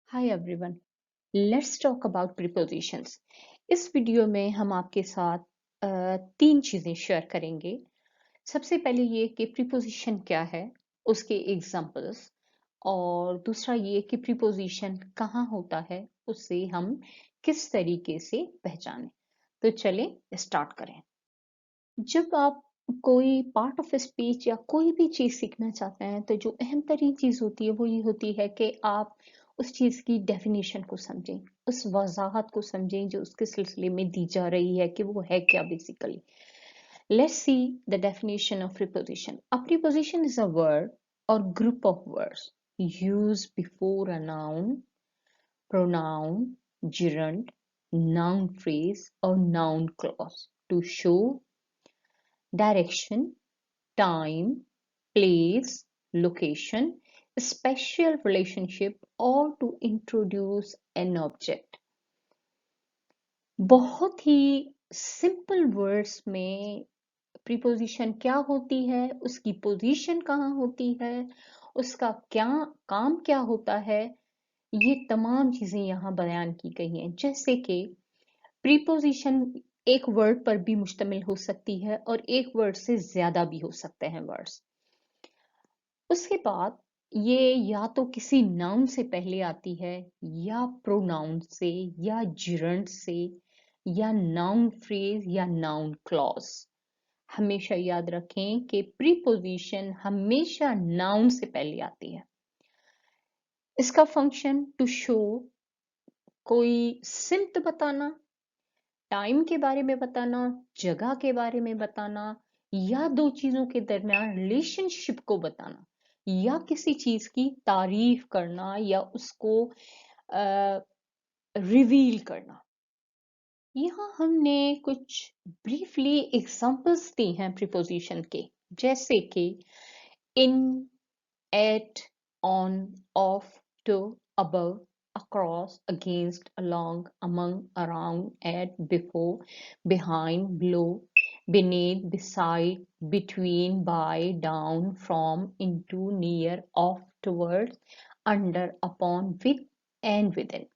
Hi everyone, let's talk about prepositions. इस video में हम आपके साथ तीन चीजें शेयर करेंगे। सबसे पहले ये कि प्रीपोजिशन क्या है, उसके एग्जांपल्स, और दूसरा ये कि प्रीपोजिशन कहाँ होता है, उससे हम किस तरीके से पहचानें। तो चलें स्टार्ट करें। जब आप कोई पार्ट ऑफ स्पीच या कोई भी चीज़ सीखना चाहते हैं, तो जो अहम तरीन चीज़ होती है वो ये होती है कि आप उस चीज़ की डेफिनेशन को समझें, उस वजाहत को समझें जो उसके सिलसिले में दी जा रही है कि वो है क्या basically. Let's see the definition of preposition. A preposition is a word or group of words used before a noun, pronoun, gerund, noun phrase or noun clause to show direction, time, place, location, special relationship, or to introduce an object। बहुत ही simple words में preposition क्या होती है, उसकी position कहाँ होती है, उसका क्या काम क्या होता है, ये तमाम चीजें यहाँ बयान की गई हैं। जैसे कि प्रीपोजिशन एक वर्ड पर भी मुश्तमिल हो सकती है और एक वर्ड से ज्यादा भी हो सकते हैं वर्ड्स। उसके बाद ये या तो किसी नाउन से पहले आती है, या प्रोनाउन से, या जिरंड से, या नाउन फ्रेज या नाउन क्लॉज। हमेशा याद रखें कि प्रीपोजिशन हमेशा नाउन से पहले आती है। इसका फंक्शन टू शो, कोई सिम्त बताना, टाइम के बारे में बताना, जगह के बारे में बताना, या दो चीजों के दरमियान रिलेशनशिप को बताना, या किसी चीज की तारीफ करना, या उसको रिवील करना। यहाँ हमने कुछ ब्रीफली एग्जांपल्स दी हैं प्रीपोजिशन के, जैसे कि इन, eight, on, off, to, above, across, against, along, among, around, at, before, behind, below, beneath, beside, between, by, down, from, into, near, off, towards, under, upon, with and within।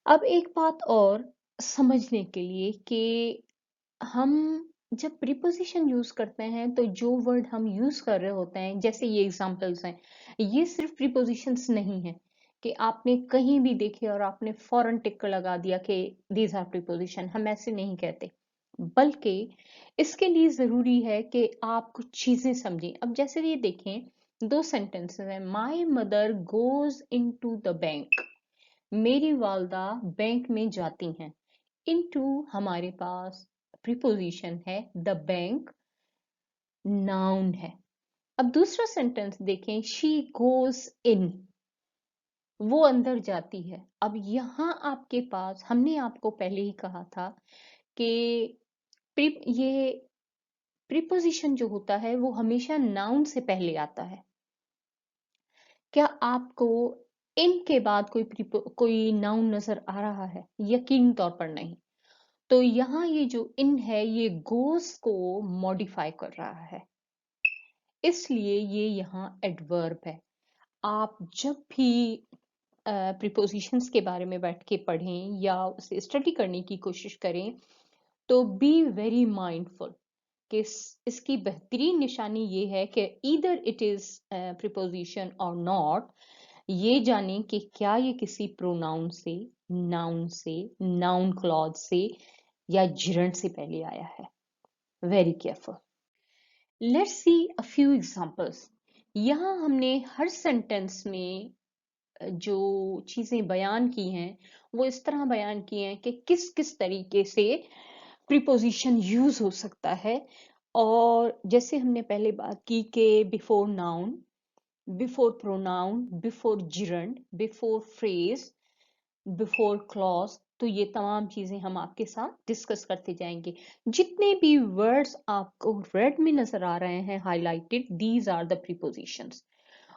अब एक बात और समझने के लिए कि हम जब प्रीपोजिशन यूज करते हैं तो जो वर्ड हम यूज कर रहे होते हैं, जैसे ये एग्जांपल्स हैं, ये सिर्फ प्रीपोजिशंस नहीं है कि आपने कहीं भी देखे और आपने फौरन टिक लगा दिया कि दीज आर प्रीपोजिशन। हम ऐसे नहीं कहते, बल्कि इसके लिए जरूरी है कि आप कुछ चीजें समझें। अब जैसे ये देखें, दो सेंटेंसेस हैं। My mother goes into the bank, मेरी वालदा बैंक में जाती हैं। इनटू हमारे पास प्रीपोजिशन है, द बैंक नाउन है। अब दूसरा सेंटेंस देखें, शी गोज इन, वो अंदर जाती है। अब यहां आपके पास, हमने आपको पहले ही कहा था कि ये प्रीपोजिशन जो होता है वो हमेशा नाउन से पहले आता है। क्या आपको इन के बाद कोई नाउन नजर आ रहा है? यकीन तौर पर नहीं। तो यहाँ ये जो इन है, ये गोस को मॉडिफाई कर रहा है, इसलिए ये यहाँ एडवर्ब है। आप जब भी प्रीपोजिशंस के बारे में बैठ के पढ़ें या उसे स्टडी करने की कोशिश करें, तो बी वेरी माइंडफुल कि इसकी बेहतरीन निशानी ये है कि ईदर इट इज प्रीपोजिशन और नॉट, ये जानें कि क्या ये किसी प्रोनाउन से, नाउन क्लॉज से या जिरंड से पहले आया है। Very careful. Let's see a few examples. यहाँ हमने हर सेंटेंस में जो चीजें बयान की हैं वो इस तरह बयान की हैं कि किस किस तरीके से प्रीपोजिशन यूज हो सकता है। और जैसे हमने पहले बात की कि before noun, before pronoun, before gerund, before phrase, before clause, तो ये तमाम चीजें हम आपके साथ डिस्कस करते जाएंगे। जितने भी वर्ड्स आपको रेड में नजर आ रहे हैं highlighted, these are the prepositions.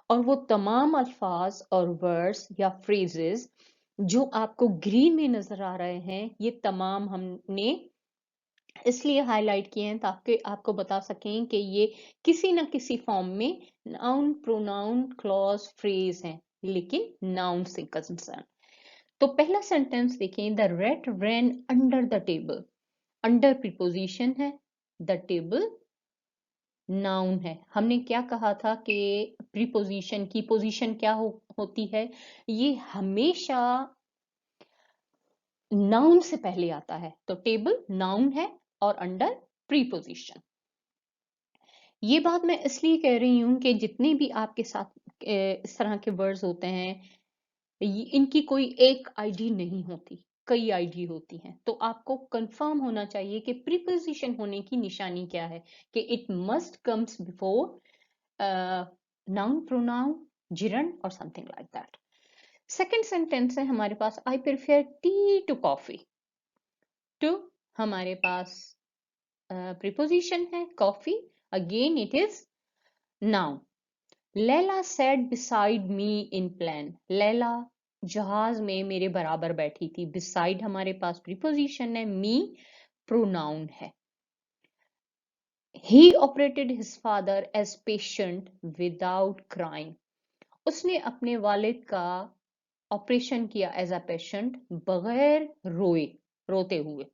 और वो तमाम अल्फाज और वर्ड्स या फ्रेजेस जो आपको ग्रीन में नजर आ रहे हैं, ये तमाम हमने इसलिए हाईलाइट किए हैं ताकि आपको बता सकें कि ये किसी ना किसी फॉर्म में नाउन, प्रोनाउन, क्लॉज, फ्रेज हैं। लेकिन नाउन से कंसर्न। तो पहला सेंटेंस देखें, the rat ran under the table. Under preposition है, द टेबल नाउन है। हमने क्या कहा था कि प्रीपोजिशन की पोजीशन क्या होती है, ये हमेशा नाउन से पहले आता है। तो टेबल नाउन है और अंडर प्रीपोजिशन। ये बात मैं इसलिए कह रही हूं कि जितने भी आपके साथ इस तरह के वर्ड्स होते हैं, इनकी कोई एक आईडी नहीं होती, कई आईडी होती हैं। तो आपको कंफर्म होना चाहिए कि प्रीपोजिशन होने की निशानी क्या है, कि it must comes before noun, pronoun, gerund और something like that. Second sentence है हमारे पास, I prefer tea to coffee. To हमारे पास प्रीपोजिशन है, coffee again it is noun. Laila said beside me in plane. Laila जहाज में मेरे बराबर बैठी थी। बिसाइड हमारे पास प्रीपोजिशन है, मी प्रोनाउन है। He operated his father as patient without crying. उसने अपने वालिद का ऑपरेशन किया एज अ पेशेंट, बगैर रोते हुए।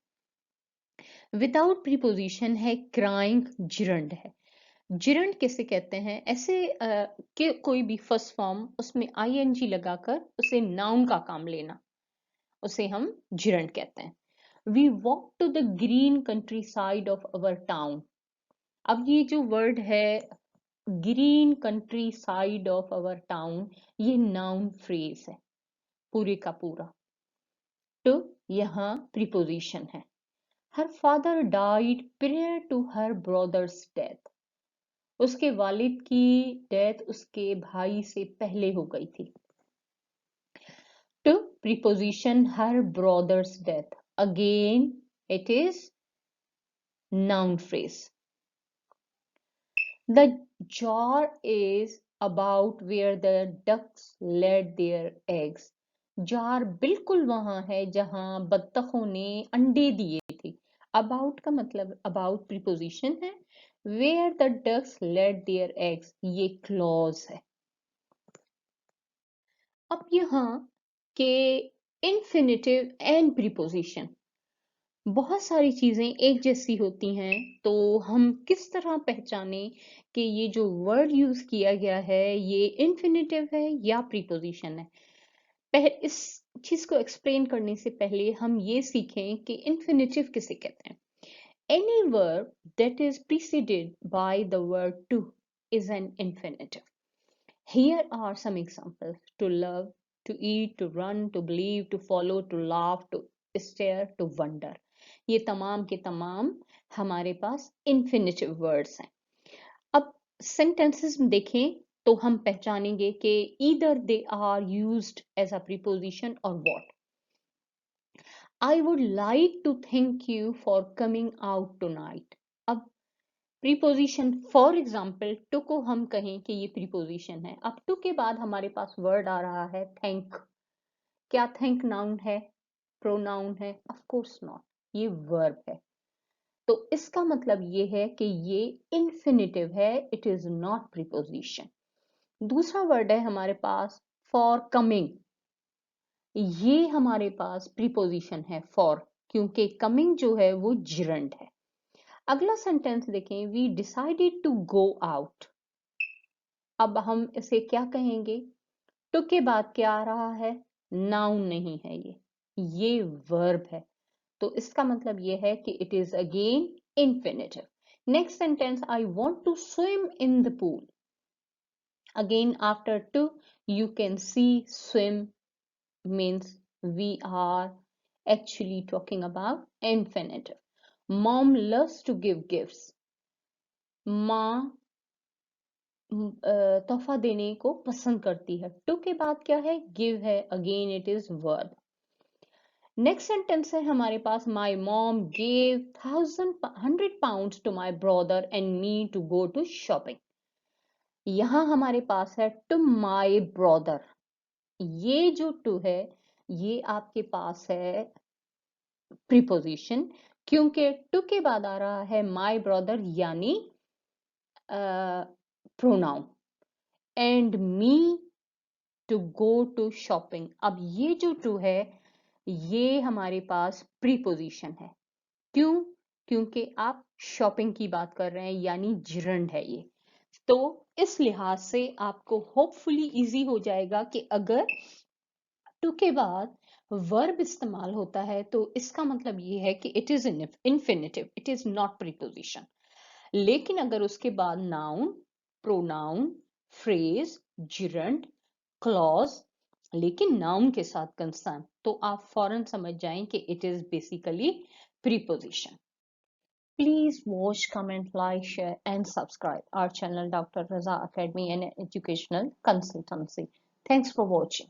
विदाउट प्रीपोजिशन है, क्राइंग जिरंड है। जिरंड किसे कहते हैं, ऐसे कि कोई भी फर्स्ट फॉर्म उसमें आईएनजी लगाकर उसे नाउन का काम लेना, उसे हम जिरंड कहते हैं। We walk to the green countryside of our town. अब ये जो वर्ड है green countryside of our town, ये नाउन फ्रेज है पूरे का पूरा। टू यहाँ प्रीपोजिशन है। Her father died prior to her brother's death. उसके वालिद की डेथ उसके भाई से पहले हो गई थी। To preposition her brother's death, again it is noun phrase. The jar is about where the ducks laid their eggs. Jar बिल्कुल वहां है जहां बत्तखों ने अंडे दिए थे। अबाउट का मतलब, अबाउट प्रीपोजिशन है, where the ducks laid their eggs ये क्लॉज है। अब यहाँ के इंफिनिटिव एंड प्रीपोजिशन, बहुत सारी चीजें एक जैसी होती हैं, तो हम किस तरह पहचाने कि ये जो वर्ड यूज किया गया है ये इन्फिनेटिव है या प्रीपोजिशन है। इस चीज को एक्सप्लेन करने से पहले हम ये सीखें कि इन्फिनेटिव किसे कहते हैं। Any verb that is preceded by the word two is an infinitive. Here are some examples: to love, to eat, to run, to believe, to follow, to laugh, to stare, to wonder. ये तमाम के तमाम हमारे पास infinitive words हैं। अब sentences में देखें तो हम पहचानेंगे कि either they are used as a preposition or what. I would like to thank you for coming out tonight. अब प्रीपोजिशन, फॉर एग्जाम्पल टू को हम कहें कि ये प्रीपोजिशन है। अब टू के बाद हमारे पास वर्ड आ रहा है थैंक। क्या थैंक नाउन है, प्रोनाउन है? ऑफ कोर्स नॉट, ये वर्ब है। तो इसका मतलब ये है कि ये इन्फिनिटिव है, इट इज नॉट प्रीपोजिशन। दूसरा वर्ड है हमारे पास फॉर कमिंग। ये हमारे पास प्रीपोजिशन है फॉर, क्योंकि कमिंग जो है वो जिरंड है। अगला सेंटेंस देखें, we decided to go out. अब हम इसे क्या कहेंगे? टू के बाद क्या आ रहा है? नाउन नहीं है, ये वर्ब है। तो इसका मतलब ये है कि it is again infinitive. Next sentence, I want to swim in the pool. Again after to you can see swim means we are actually talking about infinitive. Mom loves to give gifts. माँ तोहफा देने को पसंद करती है। To के बाद क्या है? गिव है, again it is verb. Next sentence है हमारे पास, my mom gave 100 pounds to my brother and me to go to shopping. यहां हमारे पास है टू माई ब्रदर। ये जो टू है ये आपके पास है प्रीपोजिशन, क्योंकि टू के बाद आ रहा है माई ब्रदर यानी pronoun, and me to go to shopping। अब ये जो to है ये हमारे पास प्रीपोजिशन है। क्यों? क्योंकि आप शॉपिंग की बात कर रहे हैं, यानी जिरंड है ये। तो इस लिहाज से आपको होपफुली इजी हो जाएगा कि अगर टू के बाद वर्ब इस्तेमाल होता है तो इसका मतलब ये है कि it is infinitive, it is not preposition. लेकिन अगर उसके बाद noun, pronoun, phrase, gerund, clause, लेकिन नाउन के साथ कंसर्न, तो आप फौरन समझ जाएं कि it is basically preposition. Please watch, comment, like, share, and subscribe our channel, Dr. Raza Academy and Educational Consultancy. Thanks for watching.